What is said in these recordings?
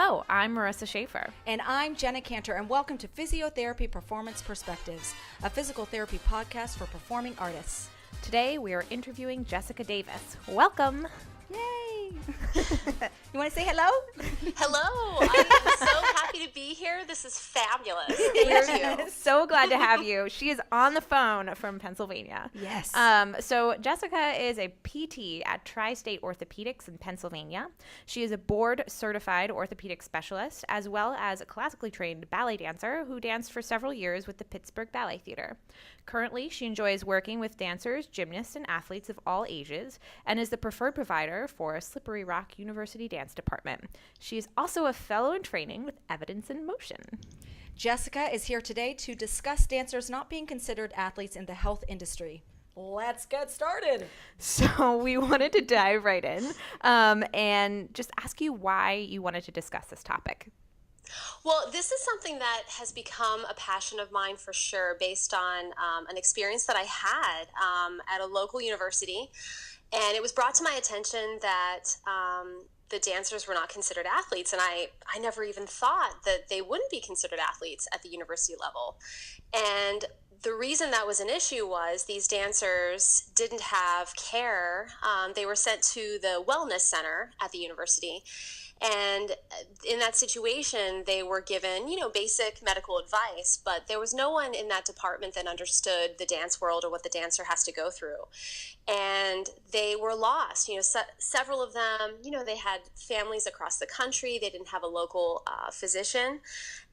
Hello, I'm Marissa Schaefer. And I'm Jenna Cantor, and welcome to Physiotherapy Performance Perspectives, a physical therapy podcast for performing artists. Today we are interviewing Jessica Davis. Welcome. Yay! You want to say hello? Hello. I am so happy to be here. This is fabulous. Thank you. So glad to have you. She is on the phone from Pennsylvania. Yes. So Jessica is a PT at Tri-State Orthopedics in Pennsylvania. She is a Board Certified Orthopaedic Specialist, as well as a classically trained ballet dancer who danced for several years with the Pittsburgh Ballet Theatre. Currently, she enjoys working with dancers, gymnasts, and athletes of all ages, and is the preferred provider for Slippery Rock University Dance Department. She is also a fellow in training with Evidence in Motion. Jessica is here today to discuss dancers not being considered athletes in the health industry. Let's get started. So we wanted to dive right in and just ask you why you wanted to discuss this topic. Well, this is something that has become a passion of mine for sure, based on an experience that I had at a local university. And it was brought to my attention that the dancers were not considered athletes. And I never even thought that they wouldn't be considered athletes at the university level. And the reason that was an issue was these dancers didn't have care. They were sent to the wellness center at the university. And in that situation, they were given, basic medical advice, but there was no one in that department that understood the dance world or what the dancer has to go through. And they were lost. Several of them, they had families across the country. They didn't have a local physician.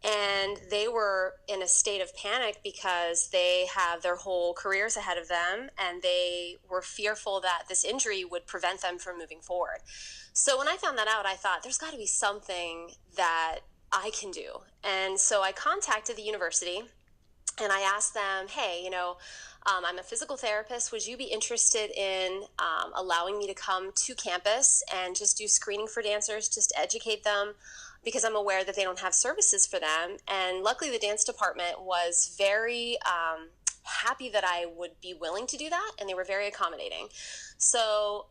And they were in a state of panic because they have their whole careers ahead of them, and they were fearful that this injury would prevent them from moving forward. So when I found that out, I thought there's got to be something that I can do. And so I contacted the university and I asked them, hey, I'm a physical therapist. Would you be interested in allowing me to come to campus and just do screening for dancers, just educate them? Because I'm aware that they don't have services for them. And luckily the dance department was very happy that I would be willing to do that, and they were very accommodating. So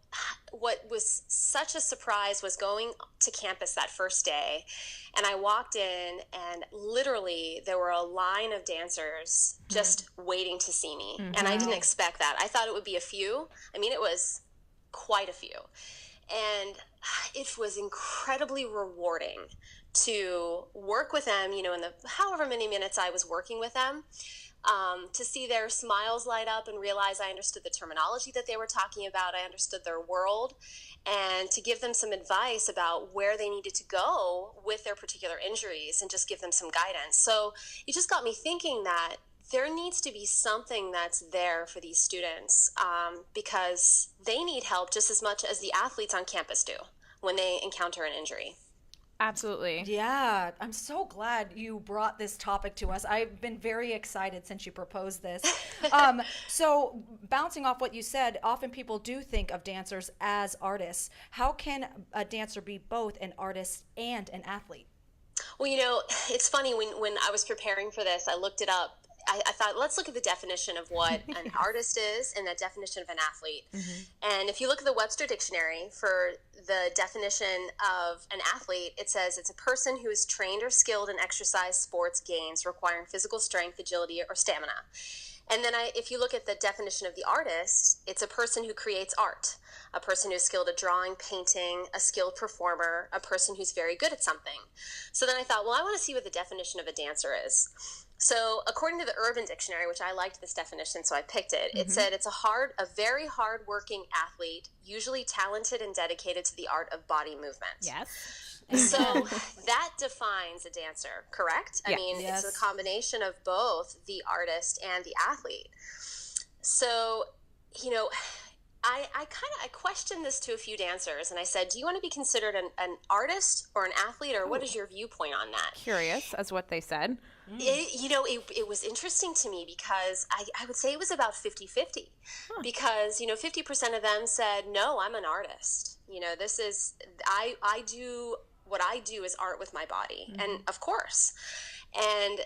what was such a surprise was going to campus that first day, and I walked in and literally there were a line of dancers just waiting to see me. And I didn't expect that. I thought it would be a few. It was quite a few. And it was incredibly rewarding to work with them, in the however many minutes I was working with them, to see their smiles light up and realize I understood the terminology that they were talking about. I understood their world, and to give them some advice about where they needed to go with their particular injuries and just give them some guidance. So it just got me thinking that there needs to be something that's there for these students because they need help just as much as the athletes on campus do when they encounter an injury. Absolutely. Yeah, I'm so glad you brought this topic to us. I've been very excited since you proposed this. So bouncing off what you said, often people do think of dancers as artists. How can a dancer be both an artist and an athlete? Well, it's funny, when I was preparing for this, I looked it up. I thought, let's look at the definition of what an artist is and the definition of an athlete. And if you look at the Webster Dictionary for the definition of an athlete, it says it's a person who is trained or skilled in exercise, sports, games requiring physical strength, agility, or stamina. And then if you look at the definition of the artist, it's a person who creates art, a person who's skilled at drawing, painting, a skilled performer, a person who's very good at something. So then I thought, well, I want to see what the definition of a dancer is. So according to the Urban Dictionary, which I liked this definition, so I picked it, it said it's a very hard-working athlete, usually talented and dedicated to the art of body movement. Yes. So that defines a dancer, correct? Yeah. It's a combination of both the artist and the athlete. So, I questioned this to a few dancers, and I said, do you want to be considered an artist or an athlete, or what is your viewpoint on that? Curious as what they said. It was interesting to me because I would say it was about 50-50 because, 50% of them said, no, I'm an artist. This is, I do, what I do is art with my body. And of course, and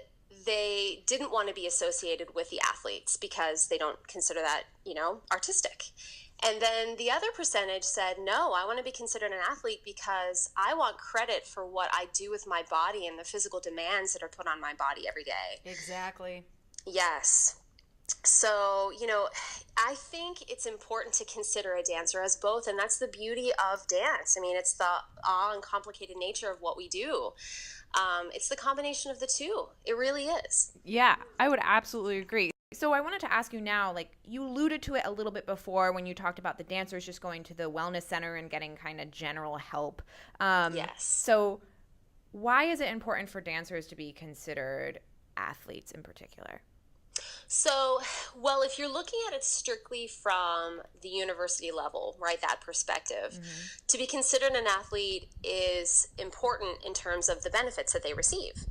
they didn't want to be associated with the athletes because they don't consider that, artistic. And then the other percentage said, no, I want to be considered an athlete because I want credit for what I do with my body and the physical demands that are put on my body every day. Exactly. Yes. So, I think it's important to consider a dancer as both, and that's the beauty of dance. I mean, it's the awe and complicated nature of what we do. It's the combination of the two. It really is. Yeah, I would absolutely agree. So I wanted to ask you now, like you alluded to it a little bit before when you talked about the dancers just going to the wellness center and getting kind of general help. Yes. So why is it important for dancers to be considered athletes in particular? So, well, if you're looking at it strictly from the university level, right, that perspective, to be considered an athlete is important in terms of the benefits that they receive.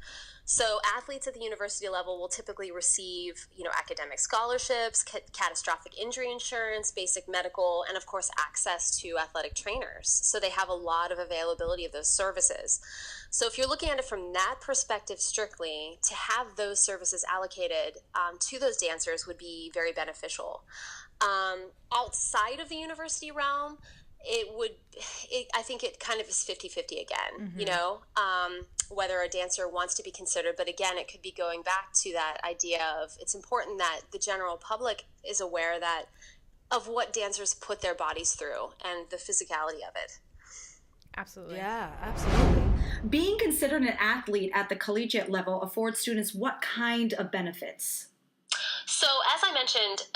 So athletes at the university level will typically receive, academic scholarships, catastrophic injury insurance, basic medical, and of course access to athletic trainers. So they have a lot of availability of those services. So if you're looking at it from that perspective strictly, to have those services allocated to those dancers would be very beneficial. Outside of the university realm, I think it kind of is 50-50 again, whether a dancer wants to be considered. But again, it could be going back to that idea of it's important that the general public is aware of what dancers put their bodies through and the physicality of it. Absolutely. Yeah, absolutely. Being considered an athlete at the collegiate level affords students what kind of benefits? So, as I mentioned,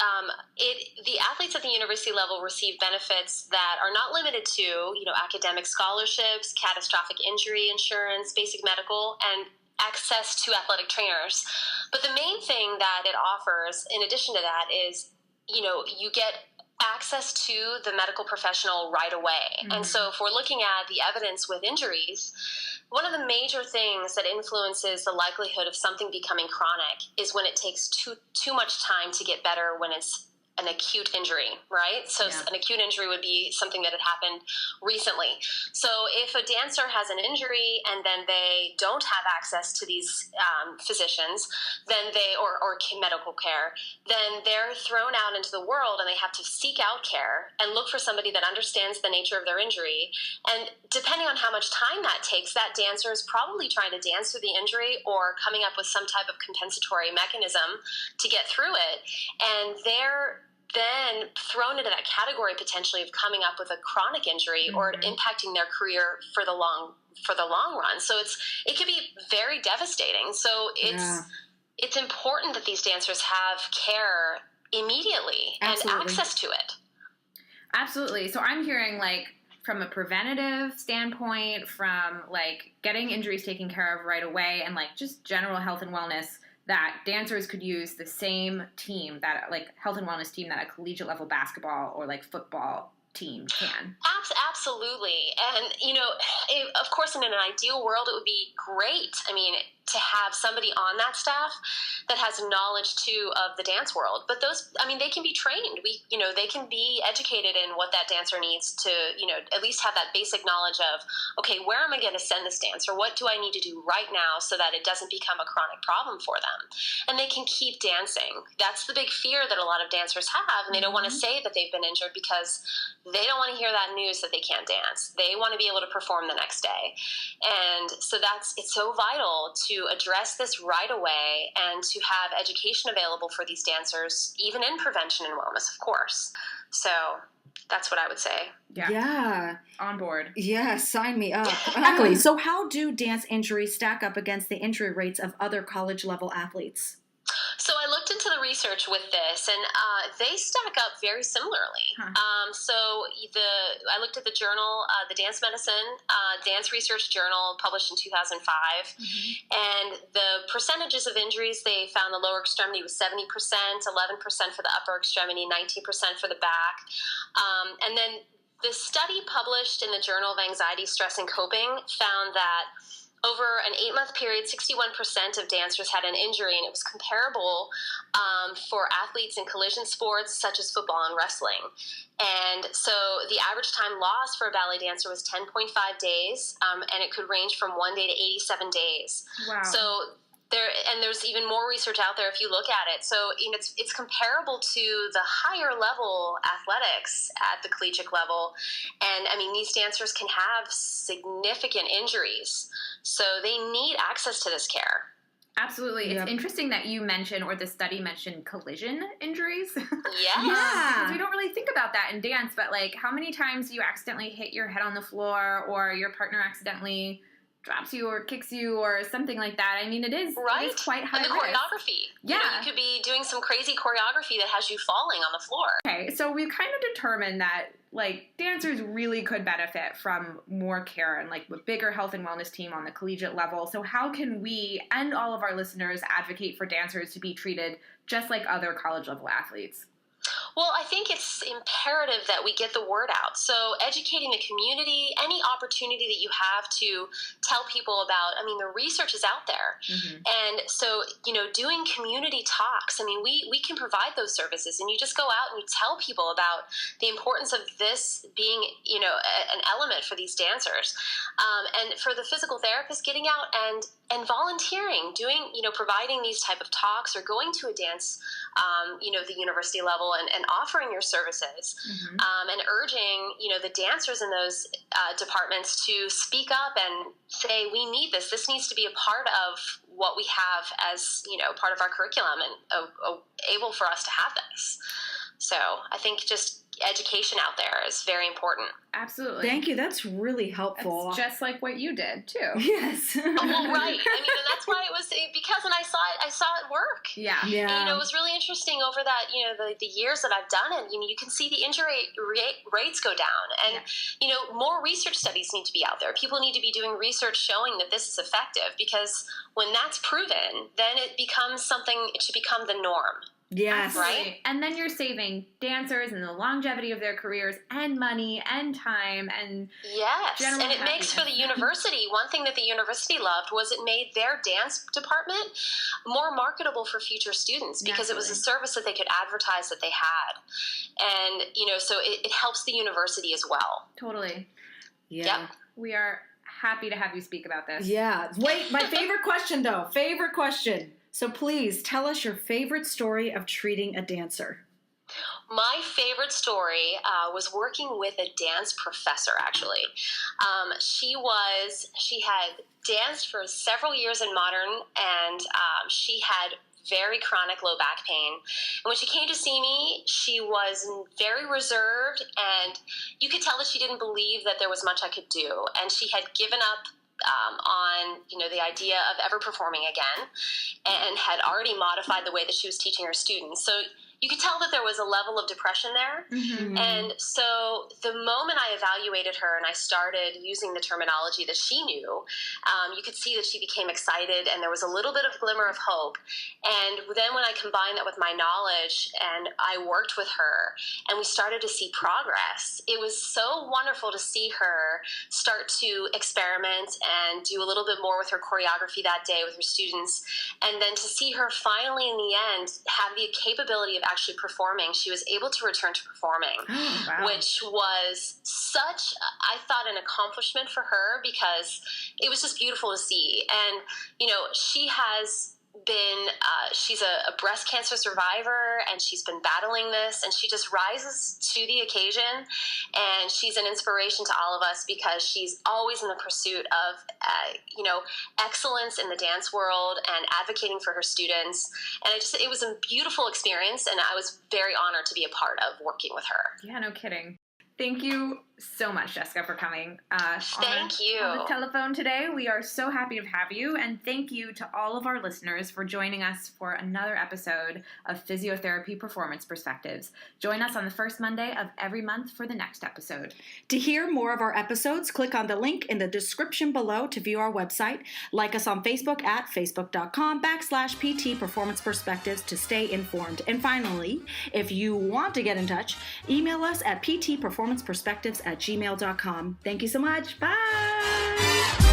the athletes at the university level receive benefits that are not limited to, academic scholarships, catastrophic injury insurance, basic medical, and access to athletic trainers. But the main thing that it offers, in addition to that, is, you get access to the medical professional right away. And so if we're looking at the evidence with injuries, one of the major things that influences the likelihood of something becoming chronic is when it takes too much time to get better when it's an acute injury, right? So an acute injury would be something that had happened recently. So if a dancer has an injury and then they don't have access to these physicians, then or medical care, then they're thrown out into the world and they have to seek out care and look for somebody that understands the nature of their injury. And depending on how much time that takes, that dancer is probably trying to dance through the injury or coming up with some type of compensatory mechanism to get through it. And they're then thrown into that category potentially of coming up with a chronic injury or impacting their career for the long run. So it can be very devastating. So it's important that these dancers have care immediately and access to it. Absolutely. So I'm hearing from a preventative standpoint, from getting injuries taken care of right away and just general health and wellness, that dancers could use the same team, that health and wellness team that a collegiate level basketball or football team can. Absolutely. And, of course, in an ideal world, it would be great. I mean, to have somebody on that staff that has knowledge too of the dance world. But they can be trained. They can be educated in what that dancer needs to, at least have that basic knowledge of, okay, where am I going to send this dancer? What do I need to do right now so that it doesn't become a chronic problem for them? And they can keep dancing. That's the big fear that a lot of dancers have. And they don't want to say that they've been injured because they don't want to hear that news that they can't dance. They want to be able to perform the next day. And so it's so vital to address this right away and to have education available for these dancers, even in prevention and wellness, of course. So that's what I would say. Yeah. On board. Yeah, sign me up. Exactly. So how do dance injuries stack up against the injury rates of other college level athletes? So I looked into the research with this, and they stack up very similarly. I looked at the journal, the Dance Medicine Dance Research Journal, published in 2005, and the percentages of injuries, they found the lower extremity was 70%, 11% for the upper extremity, 19% for the back, and then the study published in the Journal of Anxiety, Stress, and Coping found that over an 8-month period, 61% of dancers had an injury, and it was comparable for athletes in collision sports such as football and wrestling. And so the average time lost for a ballet dancer was 10.5 days, and it could range from 1 day to 87 days. Wow. So there's even more research out there if you look at it. So it's comparable to the higher level athletics at the collegiate level. And I mean, these dancers can have significant injuries, so they need access to this care. Absolutely. It's interesting that you mentioned, or the study mentioned, collision injuries. Yes. Because we don't really think about that in dance, but like how many times do you accidentally hit your head on the floor, or your partner accidentally drops you or kicks you or something like that? I mean, it is quite high risk. And the choreography. Yeah. You could be doing some crazy choreography that has you falling on the floor. Okay, so we've kind of determined that like dancers really could benefit from more care and like a bigger health and wellness team on the collegiate level. So how can we and all of our listeners advocate for dancers to be treated just like other college level athletes? Well, I think it's imperative that we get the word out. So educating the community, any opportunity that you have to tell people about, I mean, the research is out there. Mm-hmm. And so, doing community talks, I mean, we can provide those services, and you just go out and you tell people about the importance of this being, an element for these dancers. And for the physical therapist, getting out and volunteering, doing, providing these type of talks, or going to a dance, the university level and offering your services, mm-hmm. And urging, the dancers in those departments to speak up and say, we need this. This needs to be a part of what we have as, part of our curriculum, and able for us to have this. So I think just education out there is very important. Absolutely. Thank you. That's really helpful. That's just like what you did too. Yes. Well, right. I mean, and that's why it was, because, and I saw it work. Yeah. And, it was really interesting over that, the years that I've done it, you can see the injury rates go down, and, more research studies need to be out there. People need to be doing research showing that this is effective, because when that's proven, then it should become the norm. Yes. Right. And then you're saving dancers and the longevity of their careers, and money and time, and yes. And it makes for the university, one thing that the university loved was it made their dance department more marketable for future students, because it was a service that they could advertise that they had. And, so it helps the university as well. Totally. Yeah. Yep. We are happy to have you speak about this. Yeah. Wait, my favorite question though. Favorite question. So please tell us your favorite story of treating a dancer. My favorite story was working with a dance professor, actually. She had danced for several years in modern, and she had very chronic low back pain. And when she came to see me, she was very reserved, and you could tell that she didn't believe that there was much I could do. And she had given up on the idea of ever performing again, and had already modified the way that she was teaching her students. So you could tell that there was a level of depression there. Mm-hmm. And so the moment I evaluated her and I started using the terminology that she knew, you could see that she became excited, and there was a little bit of glimmer of hope. And then when I combined that with my knowledge and I worked with her and we started to see progress, it was so wonderful to see her start to experiment and do a little bit more with her choreography that day with her students. And then to see her finally in the end have the capability of actually performing. She was able to return to performing, which was such, I thought, an accomplishment for her, because it was just beautiful to see. And, she has been, she's a breast cancer survivor, and she's been battling this, and she just rises to the occasion, and she's an inspiration to all of us, because she's always in the pursuit of, excellence in the dance world and advocating for her students. And it was a beautiful experience, and I was very honored to be a part of working with her. Yeah, no kidding. Thank you so much, Jessica, for coming Thank you. on the telephone today. We are so happy to have you, and thank you to all of our listeners for joining us for another episode of Physiotherapy Performance Perspectives. Join us on the first Monday of every month for the next episode. To hear more of our episodes, click on the link in the description below to view our website. Like us on Facebook at facebook.com/PT Performance Perspectives to stay informed. And finally, if you want to get in touch, email us at ptperformanceperspectives@gmail.com. Thank you so much. Bye.